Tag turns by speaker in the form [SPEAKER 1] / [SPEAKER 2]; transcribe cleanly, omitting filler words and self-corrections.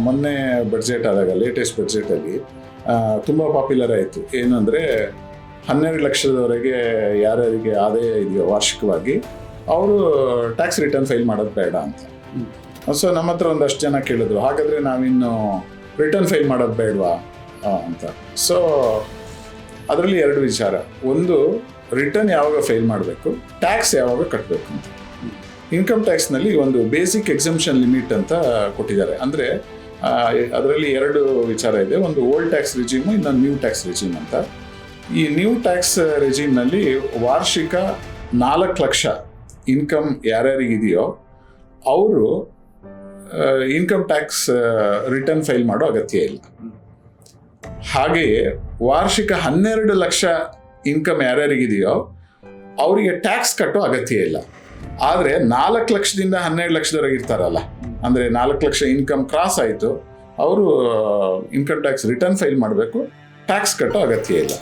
[SPEAKER 1] ಮೊನ್ನೆ ಬಡ್ಜೆಟ್ ಆದಾಗ ಲೇಟೆಸ್ಟ್ ಬಡ್ಜೆಟಲ್ಲಿ ತುಂಬ ಪಾಪ್ಯುಲರ್ ಆಯಿತು. ಏನಂದರೆ 12 ಲಕ್ಷದವರೆಗೆ ಯಾರ್ಯಾರಿಗೆ ಆದಾಯ ಇದೆಯೋ ವಾರ್ಷಿಕವಾಗಿ ಅವರು ಟ್ಯಾಕ್ಸ್ ರಿಟರ್ನ್ ಫೈಲ್ ಮಾಡೋದು ಬೇಡ ಅಂತ. ಸೊ ನಮ್ಮ ಹತ್ರ ಒಂದಷ್ಟು ಜನ ಕೇಳಿದ್ರು, ಹಾಗಾದರೆ ನಾವಿನ್ನು ರಿಟರ್ನ್ ಫೈಲ್ ಮಾಡೋದು ಬೇಡವಾ ಅಂತ. ಸೊ ಅದರಲ್ಲಿ 2 ವಿಚಾರ. ಒಂದು, ರಿಟರ್ನ್ ಯಾವಾಗ ಫೈಲ್ ಮಾಡಬೇಕು, ಟ್ಯಾಕ್ಸ್ ಯಾವಾಗ ಕಟ್ಟಬೇಕು ಅಂತ. ಇನ್ಕಮ್ ಟ್ಯಾಕ್ಸ್ನಲ್ಲಿ ಒಂದು ಬೇಸಿಕ್ ಎಕ್ಸಂಪ್ಷನ್ ಲಿಮಿಟ್ ಅಂತ ಕೊಟ್ಟಿದ್ದಾರೆ. ಅಂದರೆ ಅದರಲ್ಲಿ 2 ವಿಚಾರ ಇದೆ. ಒಂದು ಓಲ್ಡ್ ಟ್ಯಾಕ್ಸ್ ರಿಜಿಮು, ಇನ್ನೊಂದು ನ್ಯೂ ಟ್ಯಾಕ್ಸ್ ರಿಜಿಮ್ ಅಂತ. ಈ ನ್ಯೂ ಟ್ಯಾಕ್ಸ್ ರಿಜಿಮ್ನಲ್ಲಿ ವಾರ್ಷಿಕ 4 ಲಕ್ಷ ಇನ್ಕಮ್ ಯಾರ್ಯಾರಿಗಿದೆಯೋ ಅವರು ಇನ್ಕಮ್ ಟ್ಯಾಕ್ಸ್ ರಿಟರ್ನ್ ಫೈಲ್ ಮಾಡೋ ಅಗತ್ಯ ಇಲ್ಲ. ಹಾಗೆಯೇ ವಾರ್ಷಿಕ 12 ಲಕ್ಷ ಇನ್ಕಮ್ ಯಾರ್ಯಾರಿಗಿದೆಯೋ ಅವರಿಗೆ ಟ್ಯಾಕ್ಸ್ ಕಟ್ಟೋ ಅಗತ್ಯ ಇಲ್ಲ. ಆದರೆ 4 ಲಕ್ಷದಿಂದ 12 ಲಕ್ಷದವರೆಗೆ ಇರ್ತಾರಲ್ಲ, ಅಂದರೆ 4 ಲಕ್ಷ ಇನ್ಕಮ್ ಕ್ರಾಸ್ ಆಯಿತು, ಅವರು ಇನ್ಕಮ್ ಟ್ಯಾಕ್ಸ್ ರಿಟರ್ನ್ ಫೈಲ್ ಮಾಡಬೇಕು, ಟ್ಯಾಕ್ಸ್ ಕಟ್ಟೋ ಅಗತ್ಯ ಇಲ್ಲ.